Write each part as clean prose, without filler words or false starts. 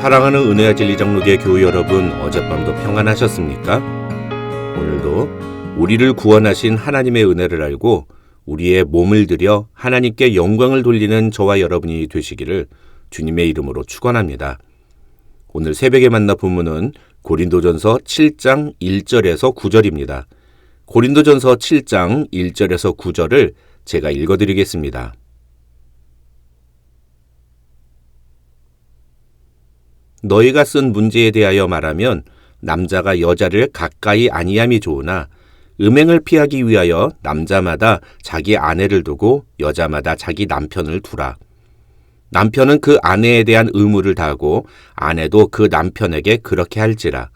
사랑하는 은혜와 진리 장로교회 교우 여러분, 어젯밤도 평안하셨습니까? 오늘도 우리를 구원하신 하나님의 은혜를 알고 우리의 몸을 들여 하나님께 영광을 돌리는 저와 여러분이 되시기를 주님의 이름으로 축원합니다. 오늘 새벽에 만나 본문은 고린도전서 7장 1절에서 9절입니다. 고린도전서 7장 1절에서 9절을 제가 읽어드리겠습니다. 너희가 쓴 문제에 대하여 말하면 남자가 여자를 가까이 아니함이 좋으나 음행을 피하기 위하여 남자마다 자기 아내를 두고 여자마다 자기 남편을 두라. 남편은 그 아내에 대한 의무를 다하고 아내도 그 남편에게 그렇게 할지라.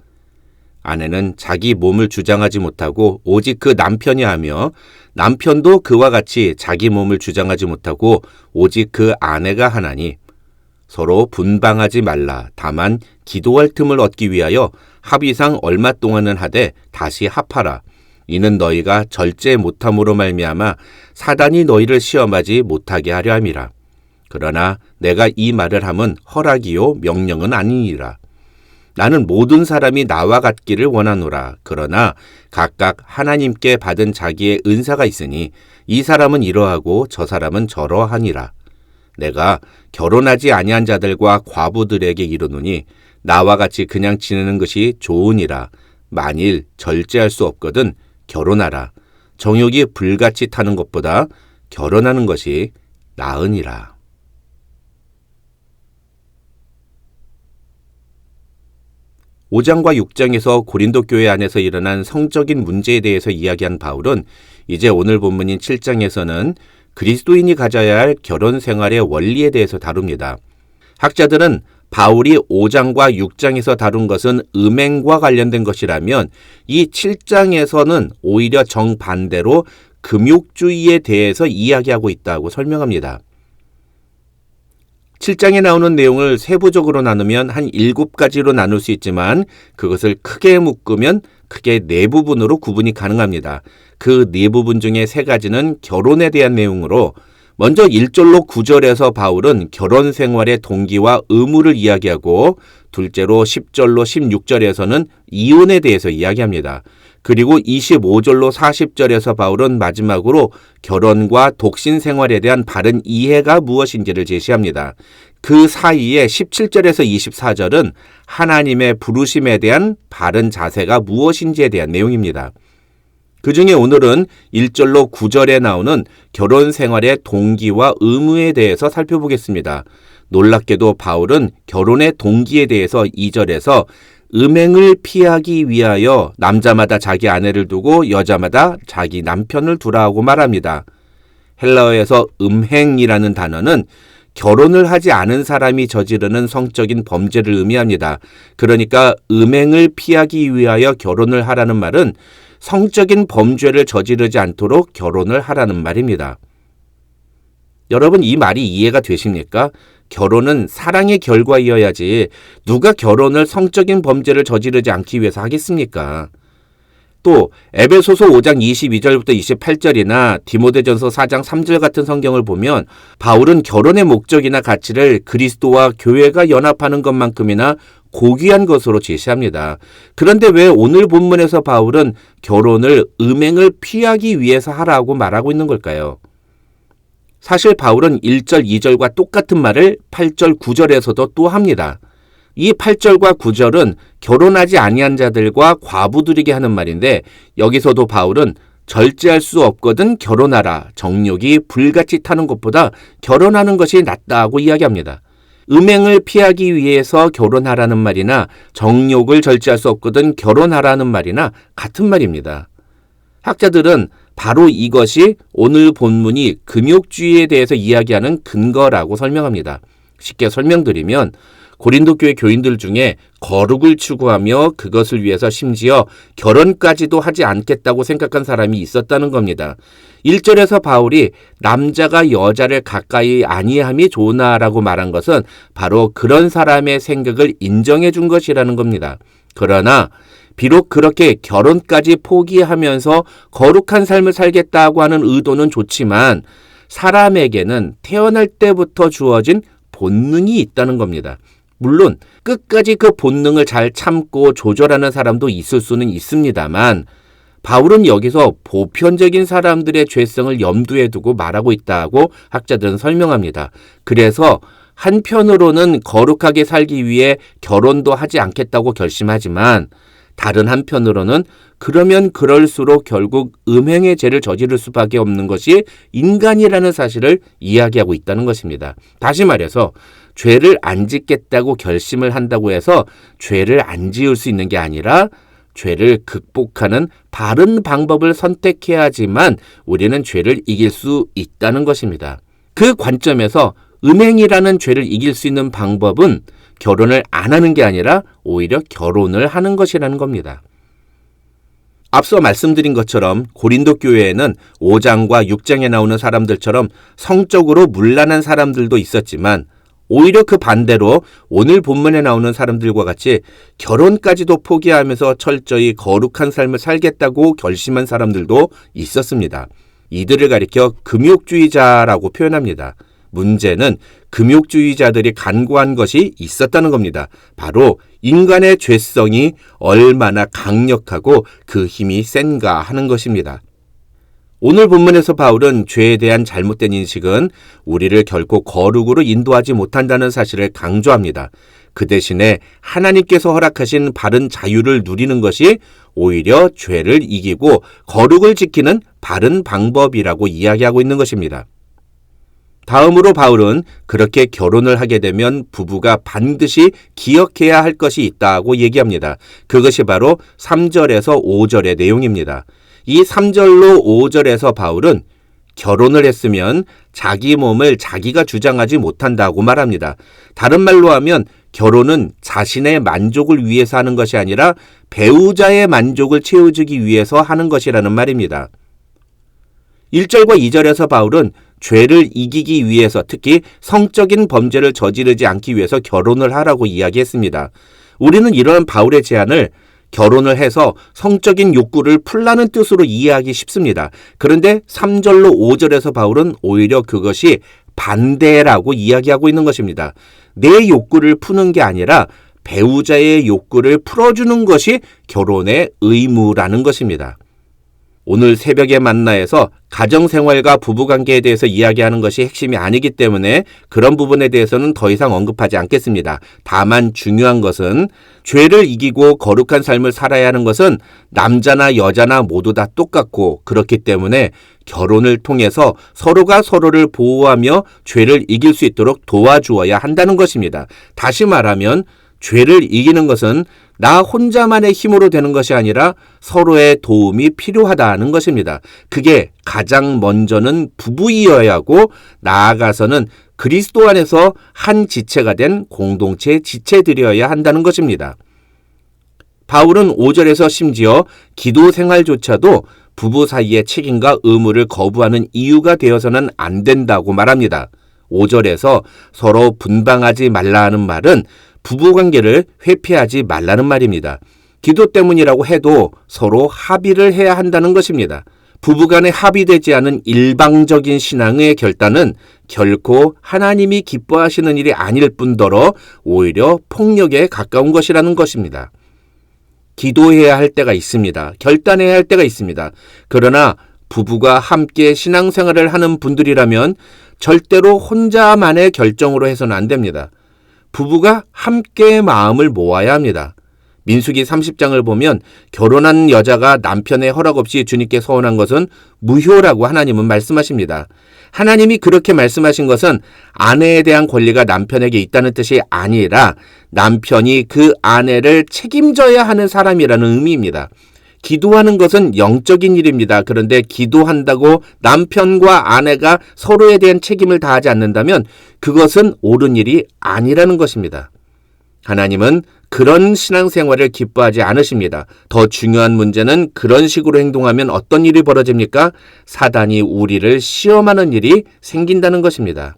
아내는 자기 몸을 주장하지 못하고 오직 그 남편이 하며 남편도 그와 같이 자기 몸을 주장하지 못하고 오직 그 아내가 하나니 서로 분방하지 말라. 다만 기도할 틈을 얻기 위하여 합의상 얼마 동안은 하되 다시 합하라. 이는 너희가 절제 못함으로 말미암아 사단이 너희를 시험하지 못하게 하려 함이라. 그러나 내가 이 말을 함은 허락이요 명령은 아니니라. 나는 모든 사람이 나와 같기를 원하노라. 그러나 각각 하나님께 받은 자기의 은사가 있으니 이 사람은 이러하고 저 사람은 저러하니라. 내가 결혼하지 아니한 자들과 과부들에게 이르노니 나와 같이 그냥 지내는 것이 좋으니라. 만일 절제할 수 없거든 결혼하라. 정욕이 불같이 타는 것보다 결혼하는 것이 나으니라. (5장과 6장에서) 고린도 교회 안에서 일어난 성적인 문제에 대해서 이야기한 바울은 이제 오늘 본문인 7장에서는 그리스도인이 가져야 할 결혼 생활의 원리에 대해서 다룹니다. 학자들은 바울이 5장과 6장에서 다룬 것은 음행과 관련된 것이라면 이 7장에서는 오히려 정반대로 금욕주의에 대해서 이야기하고 있다고 설명합니다. 7장에 나오는 내용을 세부적으로 나누면 한 7가지로 나눌 수 있지만 그것을 크게 묶으면 크게 4부분으로 구분이 가능합니다. 그 4부분 중에 3가지는 결혼에 대한 내용으로 먼저 1절로 9절에서 바울은 결혼 생활의 동기와 의무를 이야기하고 둘째로 10절로 16절에서는 이혼에 대해서 이야기합니다. 그리고 25절로 40절에서 바울은 마지막으로 결혼과 독신 생활에 대한 바른 이해가 무엇인지를 제시합니다. 그 사이에 17절에서 24절은 하나님의 부르심에 대한 바른 자세가 무엇인지에 대한 내용입니다. 그 중에 오늘은 1절로 9절에 나오는 결혼 생활의 동기와 의무에 대해서 살펴보겠습니다. 놀랍게도 바울은 결혼의 동기에 대해서 2절에서 음행을 피하기 위하여 남자마다 자기 아내를 두고 여자마다 자기 남편을 두라고 말합니다. 헬라어에서 음행이라는 단어는 결혼을 하지 않은 사람이 저지르는 성적인 범죄를 의미합니다. 그러니까 음행을 피하기 위하여 결혼을 하라는 말은 성적인 범죄를 저지르지 않도록 결혼을 하라는 말입니다. 여러분, 이 말이 이해가 되십니까? 결혼은 사랑의 결과이어야지 누가 결혼을 성적인 범죄를 저지르지 않기 위해서 하겠습니까? 또 에베소서 5장 22절부터 28절이나 디모데전서 4장 3절 같은 성경을 보면 바울은 결혼의 목적이나 가치를 그리스도와 교회가 연합하는 것만큼이나 고귀한 것으로 제시합니다. 그런데 왜 오늘 본문에서 바울은 결혼을 음행을 피하기 위해서 하라고 말하고 있는 걸까요? 사실 바울은 1절, 2절과 똑같은 말을 8절, 9절에서도 또 합니다. 이 8절과 9절은 결혼하지 아니한 자들과 과부들에게 하는 말인데 여기서도 바울은 절제할 수 없거든 결혼하라. 정욕이 불같이 타는 것보다 결혼하는 것이 낫다고 이야기합니다. 음행을 피하기 위해서 결혼하라는 말이나 정욕을 절제할 수 없거든 결혼하라는 말이나 같은 말입니다. 학자들은 바로 이것이 오늘 본문이 금욕주의에 대해서 이야기하는 근거라고 설명합니다. 쉽게 설명드리면 고린도 교회 교인들 중에 거룩을 추구하며 그것을 위해서 심지어 결혼까지도 하지 않겠다고 생각한 사람이 있었다는 겁니다. 1절에서 바울이 남자가 여자를 가까이 아니함이 좋으나라고 말한 것은 바로 그런 사람의 생각을 인정해 준 것이라는 겁니다. 그러나 비록 그렇게 결혼까지 포기하면서 거룩한 삶을 살겠다고 하는 의도는 좋지만 사람에게는 태어날 때부터 주어진 본능이 있다는 겁니다. 물론 끝까지 그 본능을 잘 참고 조절하는 사람도 있을 수는 있습니다만 바울은 여기서 보편적인 사람들의 죄성을 염두에 두고 말하고 있다고 학자들은 설명합니다. 그래서 한편으로는 거룩하게 살기 위해 결혼도 하지 않겠다고 결심하지만 다른 한편으로는 그러면 그럴수록 결국 음행의 죄를 저지를 수밖에 없는 것이 인간이라는 사실을 이야기하고 있다는 것입니다. 다시 말해서 죄를 안 짓겠다고 결심을 한다고 해서 죄를 안 지을 수 있는 게 아니라 죄를 극복하는 바른 방법을 선택해야지만 우리는 죄를 이길 수 있다는 것입니다. 그 관점에서 음행이라는 죄를 이길 수 있는 방법은 결혼을 안 하는 게 아니라 오히려 결혼을 하는 것이라는 겁니다. 앞서 말씀드린 것처럼 고린도 교회에는 5장과 6장에 나오는 사람들처럼 성적으로 문란한 사람들도 있었지만 오히려 그 반대로 오늘 본문에 나오는 사람들과 같이 결혼까지도 포기하면서 철저히 거룩한 삶을 살겠다고 결심한 사람들도 있었습니다. 이들을 가리켜 금욕주의자라고 표현합니다. 문제는 금욕주의자들이 간구한 것이 있었다는 겁니다. 바로 인간의 죄성이 얼마나 강력하고 그 힘이 센가 하는 것입니다. 오늘 본문에서 바울은 죄에 대한 잘못된 인식은 우리를 결코 거룩으로 인도하지 못한다는 사실을 강조합니다. 그 대신에 하나님께서 허락하신 바른 자유를 누리는 것이 오히려 죄를 이기고 거룩을 지키는 바른 방법이라고 이야기하고 있는 것입니다. 다음으로 바울은 그렇게 결혼을 하게 되면 부부가 반드시 기억해야 할 것이 있다고 얘기합니다. 그것이 바로 3절에서 5절의 내용입니다. 이 3절로 5절에서 바울은 결혼을 했으면 자기 몸을 자기가 주장하지 못한다고 말합니다. 다른 말로 하면 결혼은 자신의 만족을 위해서 하는 것이 아니라 배우자의 만족을 채워주기 위해서 하는 것이라는 말입니다. 1절과 2절에서 바울은 죄를 이기기 위해서 특히 성적인 범죄를 저지르지 않기 위해서 결혼을 하라고 이야기했습니다. 우리는 이러한 바울의 제안을 결혼을 해서 성적인 욕구를 풀라는 뜻으로 이해하기 쉽습니다. 그런데 3절로 5절에서 바울은 오히려 그것이 반대라고 이야기하고 있는 것입니다. 내 욕구를 푸는 게 아니라 배우자의 욕구를 풀어주는 것이 결혼의 의무라는 것입니다. 오늘 새벽의 만나에서 가정생활과 부부관계에 대해서 이야기하는 것이 핵심이 아니기 때문에 그런 부분에 대해서는 더 이상 언급하지 않겠습니다. 다만 중요한 것은 죄를 이기고 거룩한 삶을 살아야 하는 것은 남자나 여자나 모두 다 똑같고 그렇기 때문에 결혼을 통해서 서로가 서로를 보호하며 죄를 이길 수 있도록 도와주어야 한다는 것입니다. 다시 말하면 죄를 이기는 것은 나 혼자만의 힘으로 되는 것이 아니라 서로의 도움이 필요하다는 것입니다. 그게 가장 먼저는 부부이어야 하고 나아가서는 그리스도 안에서 한 지체가 된 공동체 지체들이어야 한다는 것입니다. 바울은 5절에서 심지어 기도 생활조차도 부부 사이의 책임과 의무를 거부하는 이유가 되어서는 안 된다고 말합니다. 5절에서 서로 분방하지 말라 하는 말은 부부관계를 회피하지 말라는 말입니다. 기도 때문이라고 해도 서로 합의를 해야 한다는 것입니다. 부부간에 합의되지 않은 일방적인 신앙의 결단은 결코 하나님이 기뻐하시는 일이 아닐 뿐더러 오히려 폭력에 가까운 것이라는 것입니다. 기도해야 할 때가 있습니다. 결단해야 할 때가 있습니다. 그러나 부부가 함께 신앙생활을 하는 분들이라면 절대로 혼자만의 결정으로 해서는 안 됩니다. 부부가 함께 마음을 모아야 합니다. 민수기 30장을 보면 결혼한 여자가 남편의 허락 없이 주님께 서원한 것은 무효라고 하나님은 말씀하십니다. 하나님이 그렇게 말씀하신 것은 아내에 대한 권리가 남편에게 있다는 뜻이 아니라 남편이 그 아내를 책임져야 하는 사람이라는 의미입니다. 기도하는 것은 영적인 일입니다. 그런데 기도한다고 남편과 아내가 서로에 대한 책임을 다하지 않는다면 그것은 옳은 일이 아니라는 것입니다. 하나님은 그런 신앙생활을 기뻐하지 않으십니다. 더 중요한 문제는 그런 식으로 행동하면 어떤 일이 벌어집니까? 사단이 우리를 시험하는 일이 생긴다는 것입니다.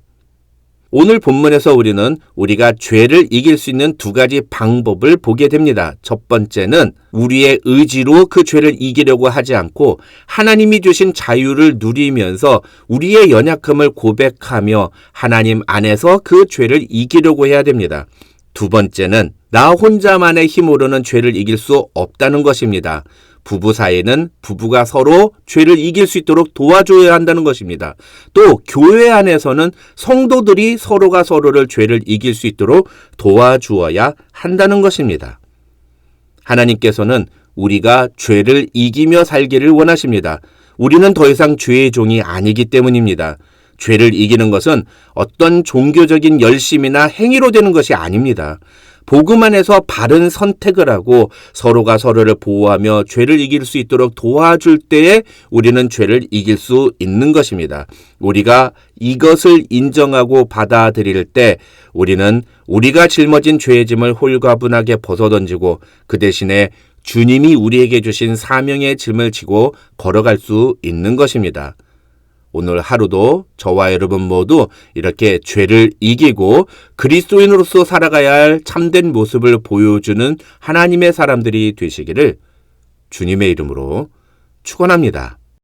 오늘 본문에서 우리는 우리가 죄를 이길 수 있는 두 가지 방법을 보게 됩니다. 첫 번째는 우리의 의지로 그 죄를 이기려고 하지 않고 하나님이 주신 자유를 누리면서 우리의 연약함을 고백하며 하나님 안에서 그 죄를 이기려고 해야 됩니다. 두 번째는 나 혼자만의 힘으로는 죄를 이길 수 없다는 것입니다. 부부 사이는 부부가 서로 죄를 이길 수 있도록 도와줘야 한다는 것입니다. 또 교회 안에서는 성도들이 서로가 서로를 죄를 이길 수 있도록 도와주어야 한다는 것입니다. 하나님께서는 우리가 죄를 이기며 살기를 원하십니다. 우리는 더 이상 죄의 종이 아니기 때문입니다. 죄를 이기는 것은 어떤 종교적인 열심이나 행위로 되는 것이 아닙니다. 복음 안에서 바른 선택을 하고 서로가 서로를 보호하며 죄를 이길 수 있도록 도와줄 때에 우리는 죄를 이길 수 있는 것입니다. 우리가 이것을 인정하고 받아들일 때 우리는 우리가 짊어진 죄의 짐을 홀가분하게 벗어던지고 그 대신에 주님이 우리에게 주신 사명의 짐을 지고 걸어갈 수 있는 것입니다. 오늘 하루도 저와 여러분 모두 이렇게 죄를 이기고 그리스도인으로서 살아가야 할 참된 모습을 보여주는 하나님의 사람들이 되시기를 주님의 이름으로 축원합니다.